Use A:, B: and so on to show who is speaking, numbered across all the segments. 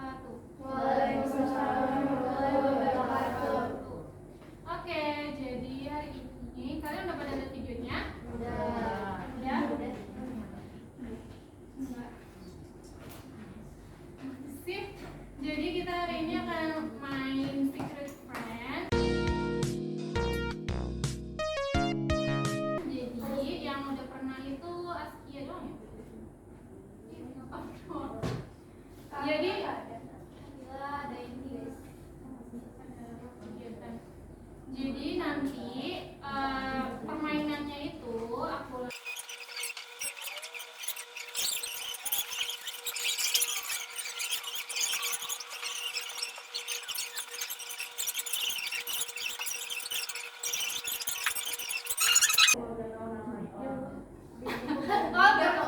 A: Waalaikumsalam warahmatullahi wabarakatuh. Oke, jadi hari ini kalian udah pada lihat videonya? Udah? Sip. Jadi kita hari ini akan main Secret Friend. Jadi yang udah pernah itu Askia doang ya? Jadi ada ini guys. Jadi nanti permainannya itu aku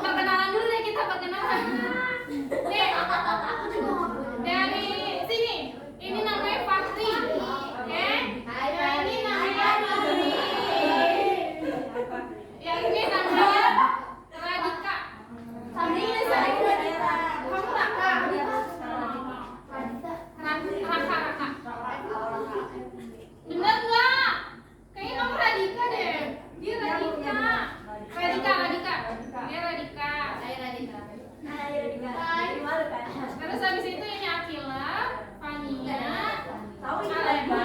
A: perkenalan dulu deh, kita perkenalan. Nih, dari sini, ini namanya Fahri, oke? Yang ini namanya Nuri, yang ini namanya Radika. Kamu Raka. Raka. Bener nggak? Kayaknya kamu Radika deh. Dia Radika. Radika. Dia Radika. Terus habis itu ini Akila, Fania, Alema,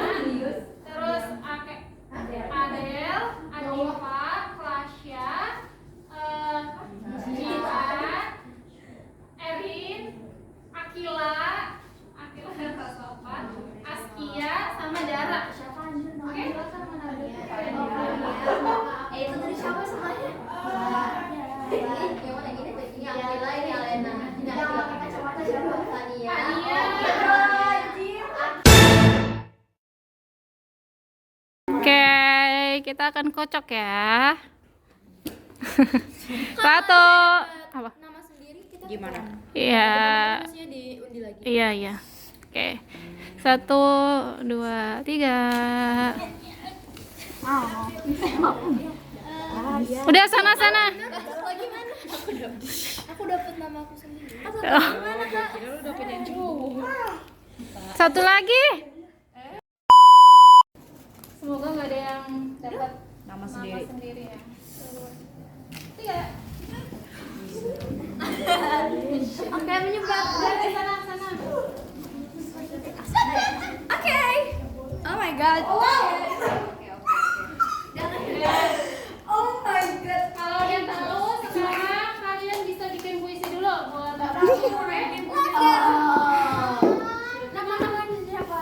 A: terus Adel, Adifa, Klasya, Jihan, Erin, Akila Sopan, Askia, sama Dara. Oke?
B: Itu dari siapa semuanya? Ini Akila, ini Alena, ini kacamata siapa? Fania.
A: Oke, kita akan kocok ya. Satu. Apa?
B: Nama sendiri kita
C: Gimana?
A: Iya.
B: harusnya diundi lagi.
A: Iya. Oke. 1, 2, 3. Udah sana.
B: Lagi mana? Aku dapat nama aku sendiri.
A: Oh. Satu lagi. Semoga nggak ada yang dapat
C: Nama
A: nama
C: sendiri.
A: sendiri ya. 3.
B: Oke, menyebar.
A: Sana.
B: Oke. Oh my god. Oh my god.
A: Kalau yang tahu sekarang kalian bisa bikin puisi dulu buat aku. Nama-nama siapa?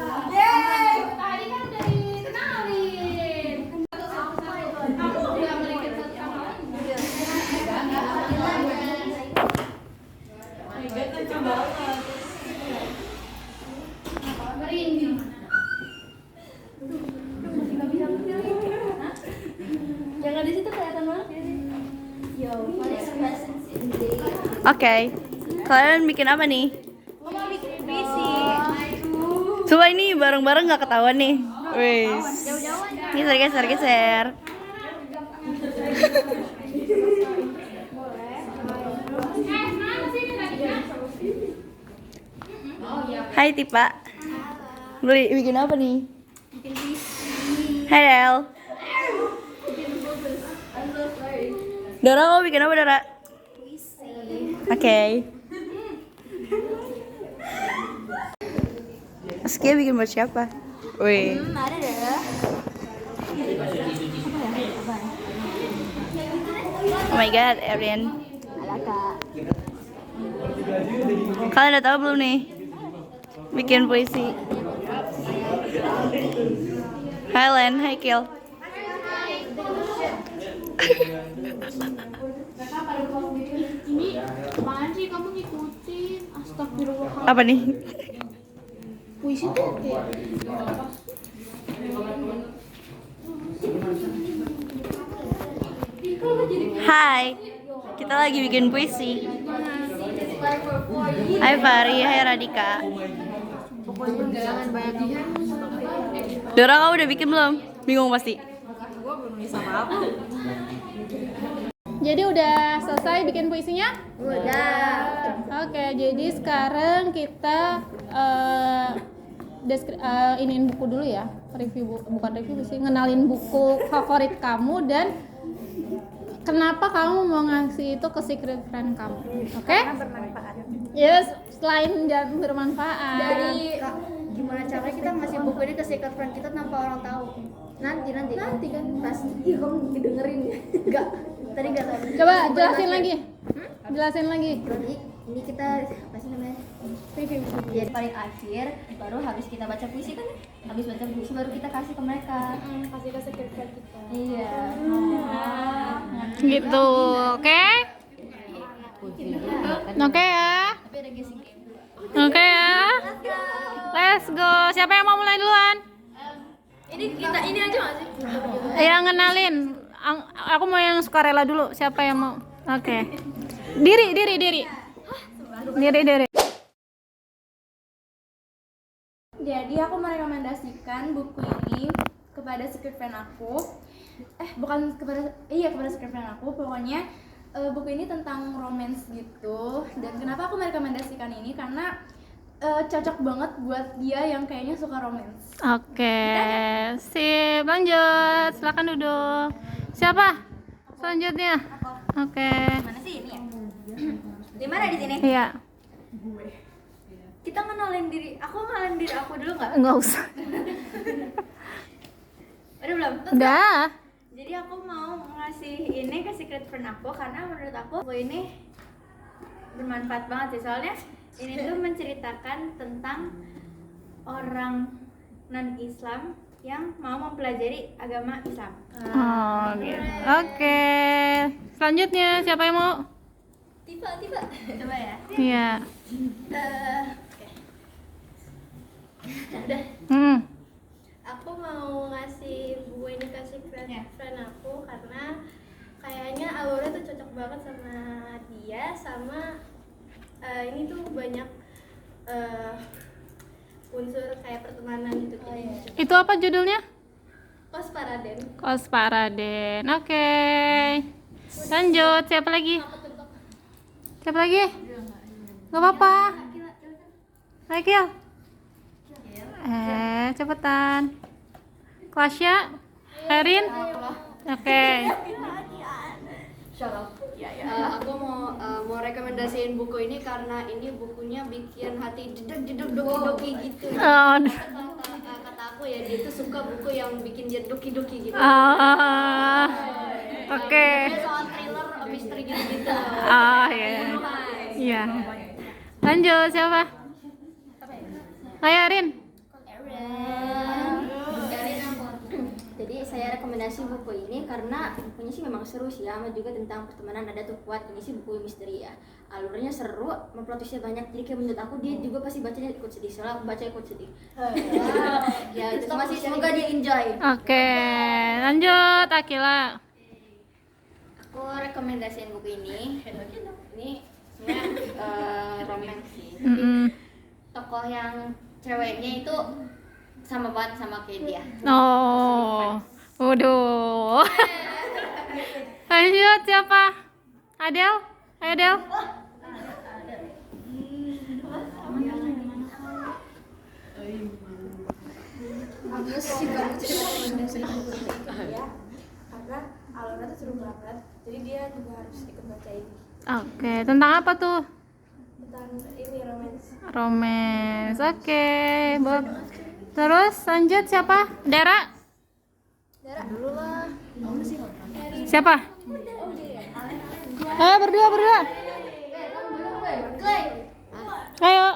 A: Tadi kan udah dikenalin. Kamu udah berikan satu sama lain. Merinding.
B: Jangan di situ kelihatan banget ya sih. Yo,
C: Oke. Kalian bikin apa nih?
B: Mama bikin puisi.
C: Coba ini bareng-bareng nggak ketahuan nih. Wis.
B: Jauh-jauh aja.
C: Geser.
A: Mana sih ini tadi?
C: Hai Tipa. Lu bikin apa nih?
B: Bikin puisi.
C: Hai Del. Dora mau bikin apa Dora?
B: Puisi.
C: Oke. Askia bikin buat siapa? Wih.
B: Ada deh.
C: Oh my god, Erin.
B: Ada Kak.
C: Kalian udah tahu belum nih? Bikin puisi. Hai Len, hai Kil.
A: Ini apaan sih kamu ngikutin? Astagfirullah.
C: Apa nih?
A: Puisi tuh kayak
C: Hai. Kita lagi bikin puisi. Hai Fari, hai Radika. Dora, kamu udah bikin belum? Bingung pasti.
A: Jadi udah selesai bikin puisinya?
B: Udah.
A: Oke, jadi sekarang kita iniin buku dulu ya, bukan review sih, ngenalin buku favorit kamu dan kenapa kamu mau ngasih itu ke secret friend kamu, oke?
B: Karena bermanfaat.
A: Yes, selain bermanfaat.
B: Dari gimana caranya kita ngasih buku ini ke secret friend kita tanpa orang tahu? Nanti kan pasti kamu dengerin ya. Enggak. Tadi enggak tahu.
A: Coba jelasin lagi. Jelasin lagi.
B: Jadi ini kita apa sih namanya? Review. Jadi paling akhir baru habis kita baca puisi kan? Habis baca puisi baru kita kasih ke mereka. Kasih ke secret friend kita. Iya.
A: Gitu, oke? Oke ya.
B: Tapi ada guessing game.
A: Oke ya. Let's go. Siapa yang mau mulai duluan?
B: Ini aja nggak sih?
A: Yang ngenalin. Aku mau yang sukarela dulu. Siapa yang mau? Oke. Diri.
D: Jadi aku merekomendasikan buku ini kepada secret friend aku. Kepada secret friend aku. Pokoknya buku ini tentang romance gitu. Dan kenapa aku merekomendasikan ini? Karena cocok banget buat dia yang kayaknya suka romance.
A: Oke. Sip, lanjut. Silakan duduk. Siapa? Selanjutnya. Oke.
B: Mana sih ini ya? Di mana di sini?
A: Iya.
B: Kita ngenalin diri. Aku ngenalin diri aku dulu nggak?
A: Enggak usah.
B: Udah belum?
A: Udah.
B: Jadi aku mau ngasih ini ke secret friend aku karena menurut aku ini bermanfaat banget sih, soalnya ini tuh menceritakan tentang orang non-Islam yang mau mempelajari agama Islam.
A: Oh, gitu. Oke. Selanjutnya siapa yang mau?
B: Tiba. Coba ya.
A: Iya.
B: Oke. Udah.
E: Aku mau ngasih buku ini ke secret friend aku karena kayaknya Aurora tuh cocok banget sama dia, sama ini tuh banyak unsur kayak pertemanan gitu.
A: Itu apa judulnya?
E: Kos Paraden.
A: Kos Paraden. Oke. Lanjut. Siapa lagi? Siapa lagi? Gak apa-apa. Akil. Cepetan. Klasya. Erin. Oke.
F: Aku mau rekomendasiin buku ini karena ini bukunya bikin hati jeduk doki-doki gitu.
A: Oh,
F: Kata aku ya, dia tuh suka buku yang bikin dia doki-doki gitu.
A: Oke.
F: Dia soal thriller, misteri gitu.
A: Iya. Iya. Lanjut siapa? Ayo Erin.
B: Jadi saya rekomendasi buku ini karena bukunya sih memang seru sih ya, juga tentang pertemanan ada tuh kuat. Ini sih buku misteri ya, alurnya seru, plot twistnya banyak. Jadi kayak menurut aku dia juga pasti bacanya ikut sedih, soalnya aku baca ikut sedih. Ya itu masih, semoga dia enjoy.
A: Oke. Lanjut Akila.
B: Aku rekomendasiin buku ini. Ini sebenarnya romance sih. Tokoh yang ceweknya itu sama banget sama kayak dia.
A: Oh. Waduh. Lanjut siapa? Adel? Ayo Del.
D: Karena alurnya tuh seru banget. Jadi dia juga harus ikut baca ini.
A: Oke, tentang apa tuh?
D: Tentang ini romance.
A: Romance. Oke, Bob. Terus lanjut siapa? Dera?
D: Dulu lah.
A: Siapa? Ayo berdua. Ayo.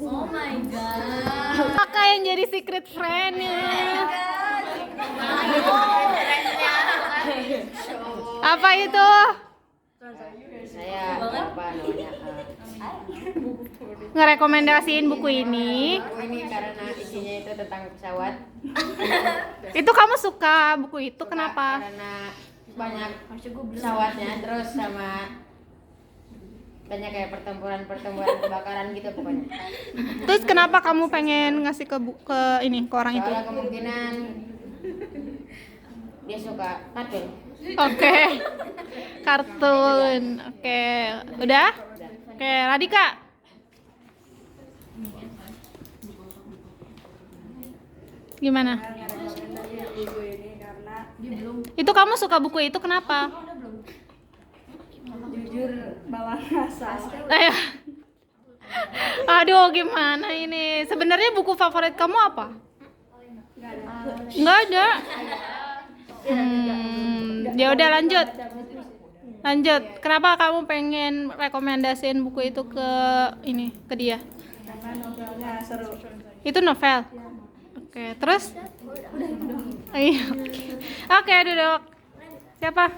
B: Oh my god.
A: Kakak yang jadi secret friend-nya. Apa itu?
F: Saya apa namanya?
A: Ngerekomendasiin buku ini.
F: Buku ini karena isinya itu tentang pesawat.
A: Itu kamu suka buku itu kenapa?
F: Karena banyak pesawatnya, terus sama banyak kayak pertempuran kebakaran gitu pokoknya.
A: Terus kenapa kamu pengen ngasih ke orang itu?
F: Soalnya kemungkinan dia suka kartun.
A: Oke. Kartun. Oke. Udah? Oke, Radika. Gimana?
G: Ngerekomendasiin buku ini karena
A: Itu kamu suka buku itu kenapa?
G: jujur bawa rasa.
A: Eh, aduh, gimana ini? Sebenarnya buku favorit kamu apa? Nggak ada. Ya udah lanjut. Lanjut. Kenapa kamu pengen rekomendasiin buku itu ke dia?
G: Karena novelnya seru.
A: Itu novel. Oke, terus? Iya. Oke, duduk. Siapa?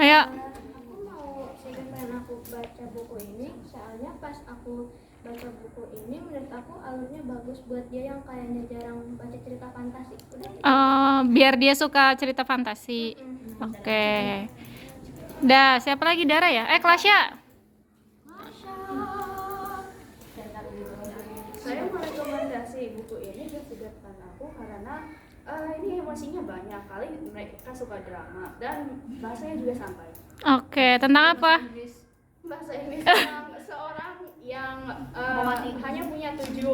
A: Ayo.
E: Aku mau pengen aku baca buku ini soalnya pas aku baca buku ini menurut aku alurnya bagus buat dia yang kayaknya jarang baca cerita fantasi.
A: Biar dia suka cerita fantasi. Oke. Dah, siapa lagi? Dara ya? Klasya.
H: Saya merekomendasi buku ini ke sudut aku karena ini emosinya banyak kali, mereka suka drama dan bahasanya juga santai.
A: Oke, tentang apa?
H: Bahasa Inggris tentang seorang yang hanya punya 7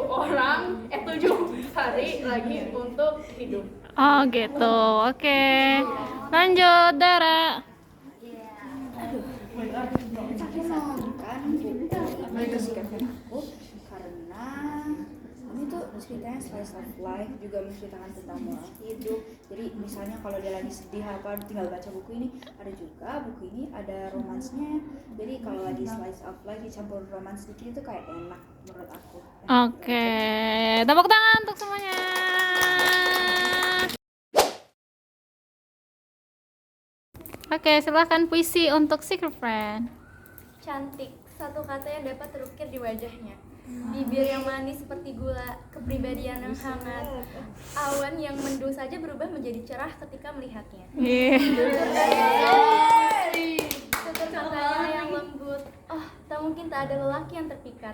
H: hari lagi untuk hidup.
A: Oh gitu. Oke. Lanjut, Dara.
I: Rekomendasikan aku karena ini tuh ceritanya slice of life, juga menceritakan tentang moral hidup. Jadi misalnya kalau dia lagi sedih apa, tinggal baca buku ini. Ada juga buku ini ada romansnya. Jadi kalau lagi slice of life dicampur romans sedikit itu kayak enak menurut aku.
A: Oke. Tepuk tangan untuk semuanya. Oke, silahkan puisi untuk Secret Friend.
E: Cantik, satu kata yang dapat terukir di wajahnya. Bibir yang manis seperti gula, kepribadian yang hangat. Awan yang mendung saja berubah menjadi cerah ketika melihatnya. Tutur katanya yang lembut. Oh, tak mungkin tak ada lelaki yang terpikat.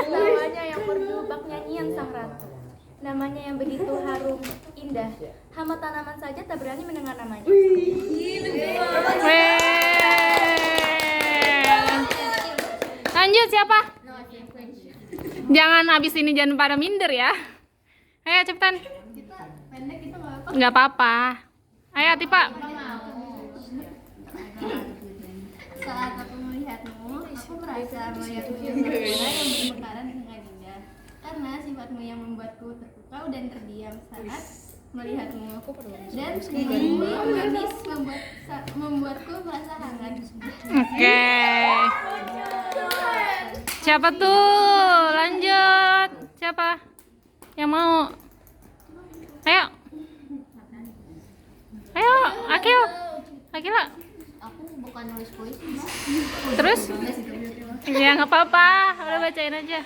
E: Tawanya yang merdu bak nyanyian sang ratu. Namanya yang begitu harum, indah. Hama tanaman saja tak berani mendengar namanya.
A: Lanjut, siapa? Jangan habis ini jangan pada minder ya. Ayo cepetan. Nggak apa-apa. Ayo Tipa.
E: Saat aku melihatmu, aku merasa melihatmu yang berbeda yang bermekaran dengan indah. Karena sifatmu yang membuatku terpukau dan terdiam saat melihatmu. Dan senyummu yang manis membuatku merasa hangat.
A: Oke. Siapa tuh? Lanjut. Siapa yang mau? Ayo. Ayo, Akil. Akila.
B: Aku bukan nulis puisi.
A: Terus? Ya nggak apa-apa. Udah bacain aja.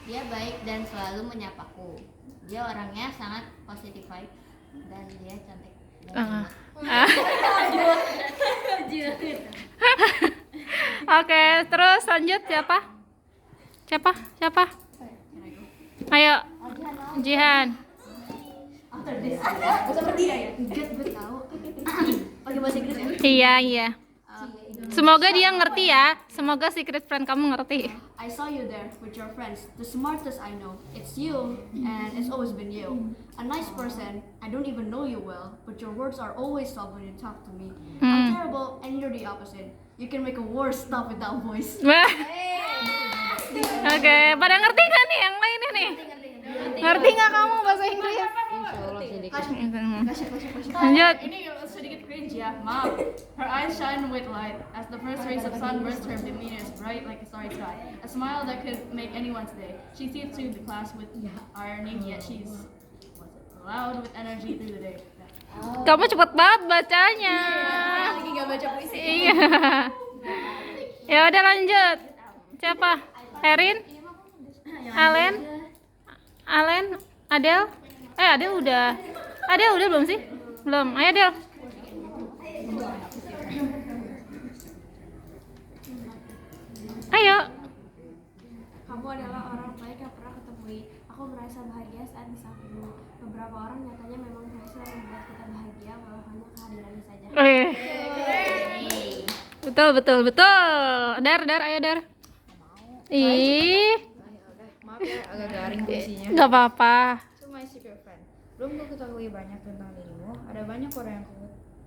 B: Dia baik dan selalu menyapaku. Dia orangnya sangat positif vibe dan dia cantik.
A: Oke, terus lanjut siapa? Siapa? Ayo, Jihan.
B: Pakai bahasa Inggris ya?
A: Iya. Semoga dia ngerti ya. Semoga secret friend kamu ngerti.
F: I saw you there with your friends, the smartest I know. It's you, and it's always been you. A nice person, I don't even know you well, but your words are always soft when you talk to me. I'm terrible, and you're the opposite. You can make a war stop with that voice.
A: Oke, pada ngerti kan nih yang lainnya nih? Ngerti nggak kamu bahasa Inggris? Lanjut.
H: Ini sedikit cringe ya, maaf. Her eyes shine with light. As the first rays of sun burst, her demeanor is bright like a starry sky. A smile that could make anyone's day. She sees through the class with irony, yet she's loud with energy through the day.
A: Kamu cepet banget bacanya.
D: Lagi gak baca puisi.
A: Iya. Ya udah lanjut. Siapa? Erin? Alen? Adel? Adel udah. Adel udah belum sih? Belum. Ayo Adel. Ayo.
E: Kamu adalah orang baik yang pernah kutemui. Aku merasa bahagia saat disambut. Beberapa orang nyatanya memang berhasil membuat kita bahagia walau hanya kehadirannya saja.
A: Betul. Dar, ayo Dar. Ih.
I: ya agak garing puisinya.
A: Nggak apa-apa.
I: To my secret friend, belum ku ketahui banyak tentang dirimu. Ada banyak orang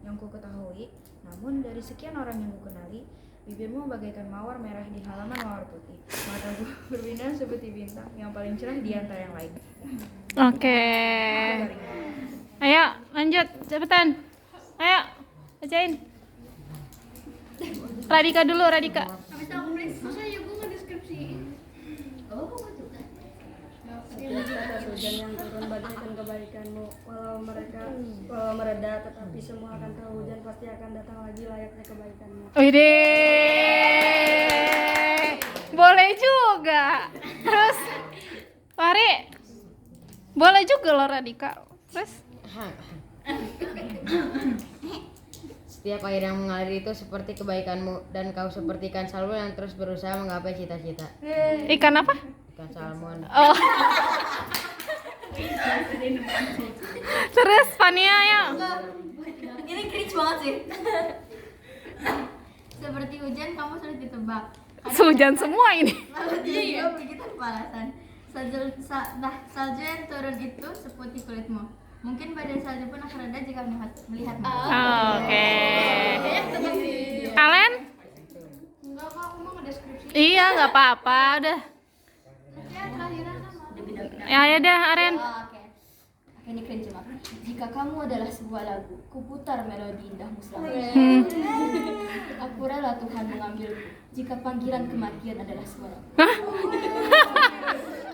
I: yang ku ketahui. Namun dari sekian orang yang ku kenali, bibirmu bagaikan mawar merah di halaman mawar putih. Matamu berbinar seperti bintang yang paling cerah di antara yang lain.
A: Oke. Ayo lanjut cepetan. Ayo bacain. Radika dulu, Radika.
G: Atas hujan yang turun bagaikan kebaikanmu, walau mereda, tetapi semua akan tahu hujan pasti akan datang lagi layaknya kebaikanmu.
A: Widih. Boleh juga. Terus Fari. Boleh juga loh Radika. Terus
J: Setiap air yang mengalir itu seperti kebaikanmu, dan kau seperti ikan salmon yang terus berusaha menggapai cita-cita.
A: ikan apa?
J: Ikan salmon.
A: Oh. Terus Fania ya.
B: Ini cringe banget sih. Seperti hujan kamu sulit ditebak.
A: Hujan semua ini.
B: Lalu dia juga begitu kepanasan. Salju yang turun itu seputih kulitmu. Mungkin badai salju pun akan reda jika melihatmu.
A: Oke. Alen?
E: Enggak kak, aku mau ngedeskripsi.
A: Iya, nggak apa-apa, udah. Ya dah, Aren.
B: Oke, ini keren cuma. Jika kamu adalah sebuah lagu, kuputar melodi indahmu selalu. Aku rela Tuhan mengambilku. Jika panggilan kematian adalah suara.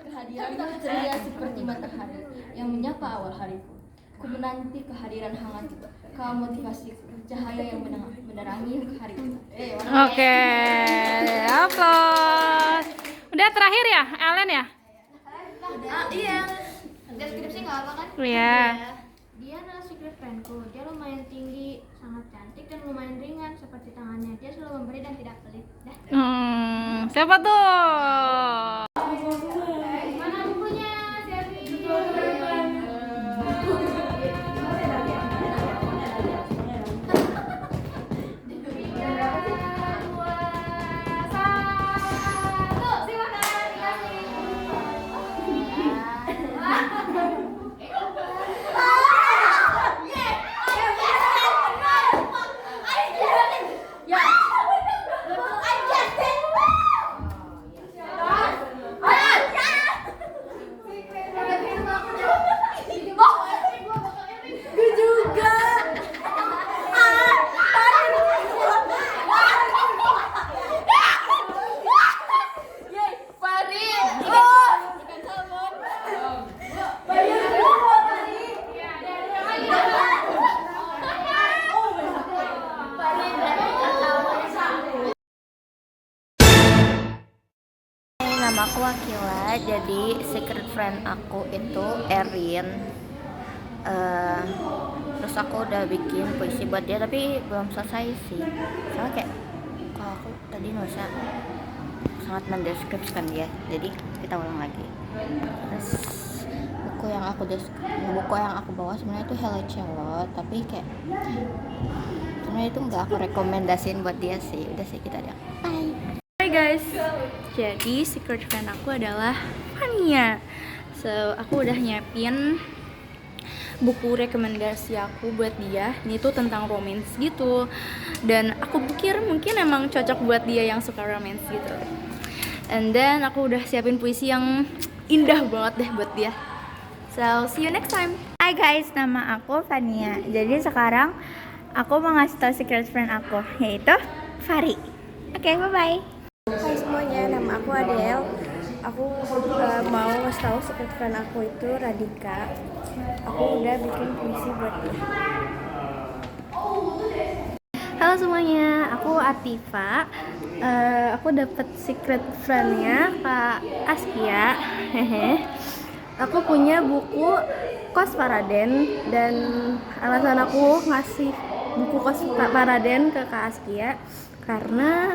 B: Kehadiranmu ceria seperti matahari yang menyapa awal hariku. Ku menanti kehadiran hangat, kau motivasiku, cahaya yang menerangi hariku.
A: Oke. Aplaus. Udah terakhir ya, Alen ya?
B: Iya. Deskripsi nggak apa kan?
A: Iya.
E: Dia adalah secret friendku. Dia lumayan tinggi, sangat cantik dan lumayan ringan seperti tangannya. Dia selalu memberi dan tidak pelit. Dah.
A: Siapa tuh?
E: Mana bukunya? Siapin.
C: Nama aku Akila, jadi secret friend aku itu Erin. Terus aku udah bikin puisi buat dia tapi belum selesai sih. Soalnya kayak kalau aku tadi nulisnya sangat mendeskripsikan dia, jadi kita ulang lagi. Terus buku yang aku bawa sebenarnya itu Hello Cello, tapi kayak sebenarnya itu nggak aku rekomendasiin buat dia sih. Udah sih, kita ada. Bye.
D: Hai guys, jadi secret friend aku adalah Fania. So, aku udah nyiapin buku rekomendasi aku buat dia. Ini tuh tentang romance gitu. Dan aku pikir mungkin emang cocok buat dia yang suka romance gitu. And then aku udah siapin puisi yang indah banget deh buat dia. So, see you next time.
C: Hai guys, nama aku Fania. Jadi sekarang aku mau ngasih tau secret friend aku, yaitu Fari. Oke, bye-bye.
G: Hai semuanya, nama aku Adele. Aku mau ngasih tahu secret friend aku itu Radika. Aku udah bikin puisi buat dia.
D: Halo semuanya, aku Atifa. Aku dapet secret friendnya Kak Askia. Aku punya buku Kos Paraden, dan alasan aku ngasih buku Kos Paraden ke Kak Askia karena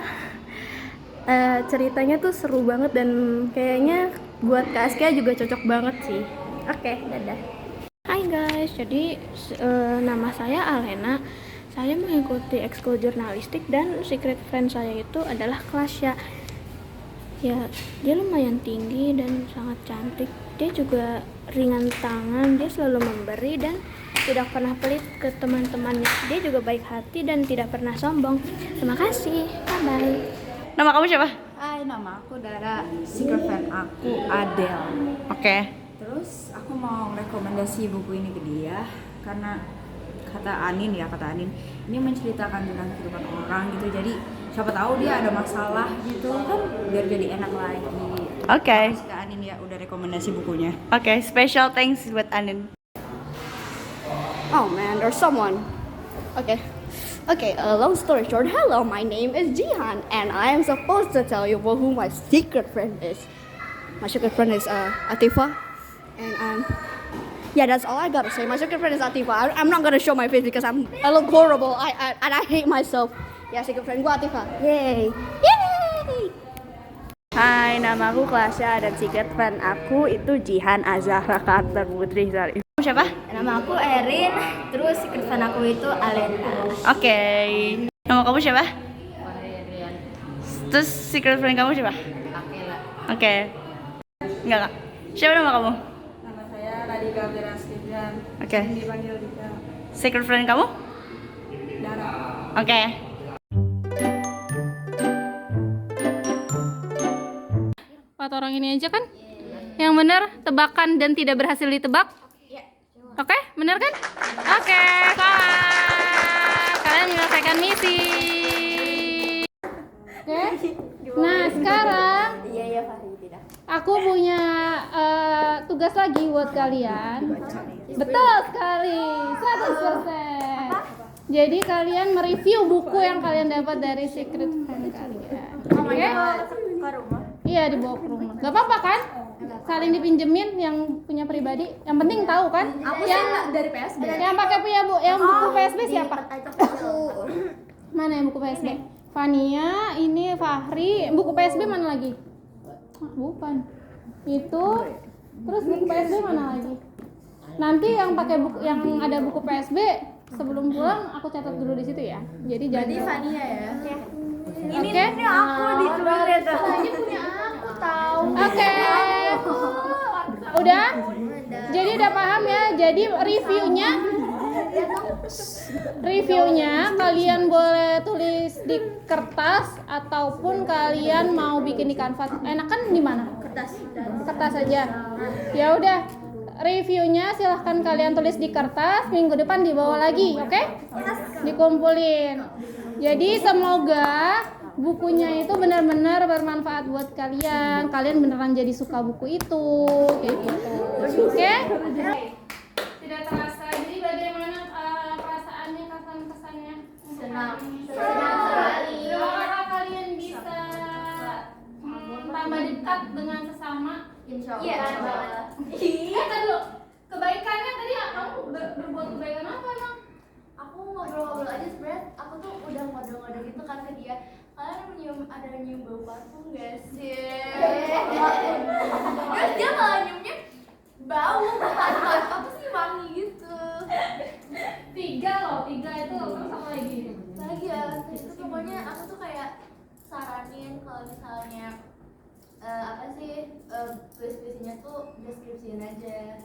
D: ceritanya tuh seru banget dan kayaknya buat Kak Askia juga cocok banget sih. Oke, dadah. Hai guys, jadi nama saya Alena. Saya mengikuti ekskul jurnalistik dan secret friend saya itu adalah Klasya.
E: Ya, dia lumayan tinggi dan sangat cantik. Dia juga ringan tangan, dia selalu memberi dan tidak pernah pelit ke teman-temannya. Dia juga baik hati dan tidak pernah sombong. Terima kasih, bye-bye.
C: Nama kamu siapa?
I: Hai, nama aku Dara. Secret friend aku Adele.
C: Oke.
I: Terus aku mau rekomendasi buku ini ke dia karena kata Anin, ini menceritakan tentang kehidupan orang gitu. Jadi siapa tahu dia ada masalah gitu kan, biar jadi enak lagi.
C: Oke.
I: Makasih Kak Anin ya udah rekomendasi bukunya.
C: Oke, special thanks buat Anin.
K: Oh man, there's someone. Okay. Long story short, hello, my name is Jihan, and I am supposed to tell you who my secret friend is. My secret friend is Atifa, and yeah, that's all I gotta say. My secret friend is Atifa. I'm not gonna show my face because I look horrible. And I hate myself. Yeah, secret friend gue Atifa. Yay! Yay!
L: Hai, nama aku Klasya dan secret friend aku itu Jihan Azahra Carter Putri Sari.
C: Siapa?
B: Nama aku Erin, terus secret friend aku itu Alena.
C: Oke. Nama kamu siapa? Terus secret friend kamu siapa?
J: Akela.
C: Oke. Enggak. Siapa nama kamu?
G: Nama saya Radika Beraskidjan.
C: Oke.
G: Dipanggil Dika.
C: Secret friend kamu?
G: Dara.
C: Oke.
A: Empat orang ini aja kan? Yang benar tebakan dan tidak berhasil ditebak? Oke, benar kan? Oke, salah. Kalian menyelesaikan misi. Oke. Nah, sekarang aku punya tugas lagi buat kalian. Betul sekali, 100%. Jadi kalian mereview buku yang kalian dapat dari secret friend kalian. Oke? Iya, dibawa ke rumah. Gak apa-apa kan? Saling dipinjemin yang punya pribadi. Yang penting tahu kan? Yang dari PSB. Yang pakai punya yang buku PSB siapa? Mana yang buku PSB? Fania, ini Fahri. Buku PSB mana lagi? Bukan. Itu. Terus buku PSB mana lagi? Nanti yang pakai buku yang ada buku PSB sebelum pulang aku catat dulu di situ ya. Jadi jadi Fania ya. Oke. Ini aku di Ini punya aku tahu. Oke. Udah? Jadi udah paham ya. Jadi reviewnya kalian boleh tulis di kertas ataupun kalian mau bikin di kanvas. Enakan di mana? Kertas aja. Ya udah. Reviewnya silahkan kalian tulis di kertas, minggu depan dibawa lagi, oke? Dikumpulin. Jadi semoga bukunya itu benar-benar bermanfaat buat kalian. Kalian beneran jadi suka buku itu, kayak gitu. Oke? Tidak terasa. Jadi bagaimana perasaannya, kesan-kesannya? Senang sekali. Apakah kalian bisa tambah dekat dengan sesama? Insya Allah. Iya. Kan lo kebaikannya tadi kamu berbuat kebaikan apa emang?
D: Aku ngobrol-ngobrol aja sebenarnya. Aku tuh udah ngode-ngode gitu kan ke dia. Kalian ada nyium bau parfum gak sih? Terus dia malah nyiumnya bau apa sih, wangi gitu.
A: 3 loh, 3 itu terus apa lagi?
D: Lagi ya, terus pokoknya aku tuh kayak saranin kalau misalnya apa sih puisinya tuh deskripsiin aja.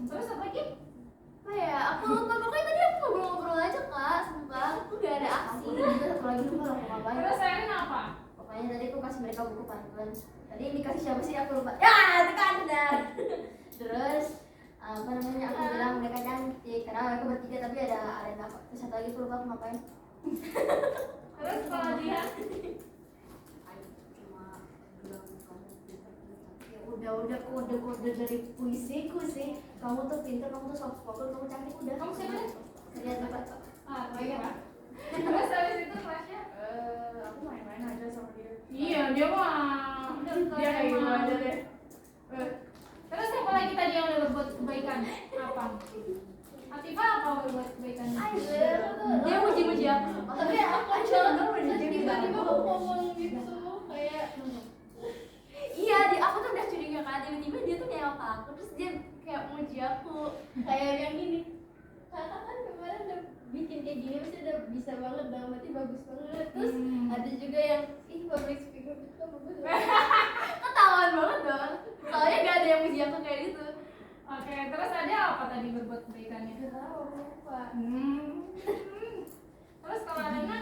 A: Terus apa lagi?
D: Apa ya? Aku lupa, pokoknya tadi aku ngobrol-ngobrol aja kak, sumpah aku gak ada aksi.
B: Satu lagi lupa aku ngapain.
A: Terus Erin apa?
B: Pokoknya tadi aku kasih mereka buku pantun. Tadi yang dikasih siapa sih aku lupa. Ya, itu kan benar. Terus apa namanya, aku bilang mereka cantik karena mereka bertiga tapi ada apa. Terus satu lagi aku lupa aku ngapain.
A: Terus kalau dia
B: udah kode dari puisiku sih. Kamu tuh pintar, kamu tuh soft spoken, kamu cantik, udah.
A: Kamu siapa nih?
B: Lihat coba.
A: Baik ya Pak. Terus habis itu kelasnya
G: Aku main-main aja sama dia.
A: iya, dia mah
G: Dia kayak gitu aja deh.
A: Terus apa lagi tadi yang udah berbuat kebaikan? Apa? Atifah apa berbuat kebaikan?
D: Dia muji-muji aku.
B: Tapi aku aja
D: Tiba-tiba aku ngomong gitu kayak iya, aku tuh udah curiga kan, tiba-tiba dia tuh nengok ke aku, terus dia kayak muji aku, kayak yang gini. Kakak kan kemarin udah bikin kayak gini, pasti udah bisa banget, dalam arti bagus banget. Terus ada juga yang public speaking Ketahuan banget dong. Soalnya gak ada yang muji aku kayak gitu.
A: Oke, terus ada apa tadi berbuat kebaikannya?
D: Lupa.
A: Terus kalau Nana?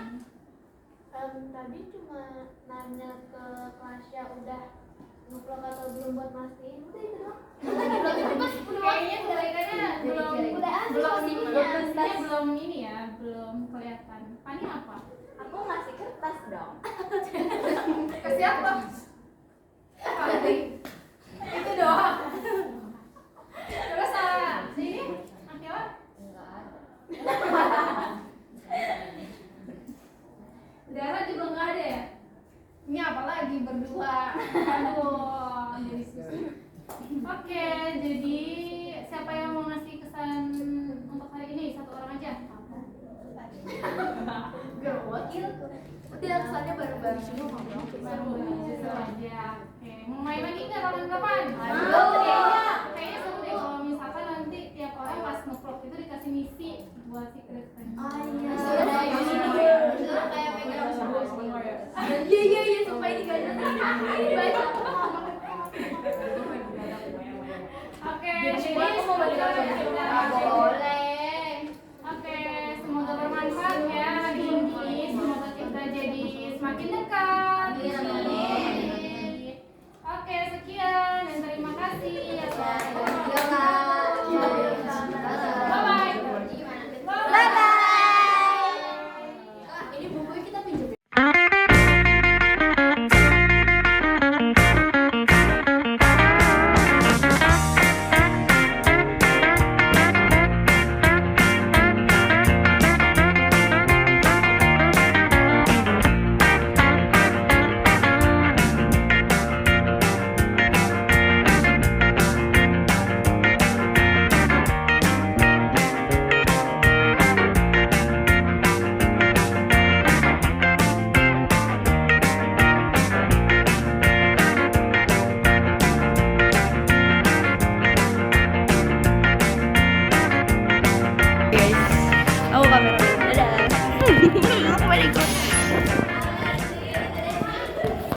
E: Tadi cuma nanya ke Tasya udah ngeplok atau belum buat mastiin, udah itu doang.
A: Kayaknya kebaikannya belum ini ya, belum kelihatan. Pani apa?
D: Aku ngasih kertas dong.
A: Ke siapa? Pani. Itu doang. Terus ini Akila?
C: Enggak ada.
A: Dara juga nggak ada ya? Ini apalagi berdua. Aduh, jadi susah. Oke, jadi siapa yang mau ngasih kesan untuk hari ini? Satu orang aja.
D: Biar wakil. Tidak kesannya baru-baru semua ngobrol.
A: Baru aja. Oke, mau main lagi nggak kapan-kapan? Kayaknya seru deh kalau misalkan nanti tiap orang pas nge-vlog itu dikasih misi buat si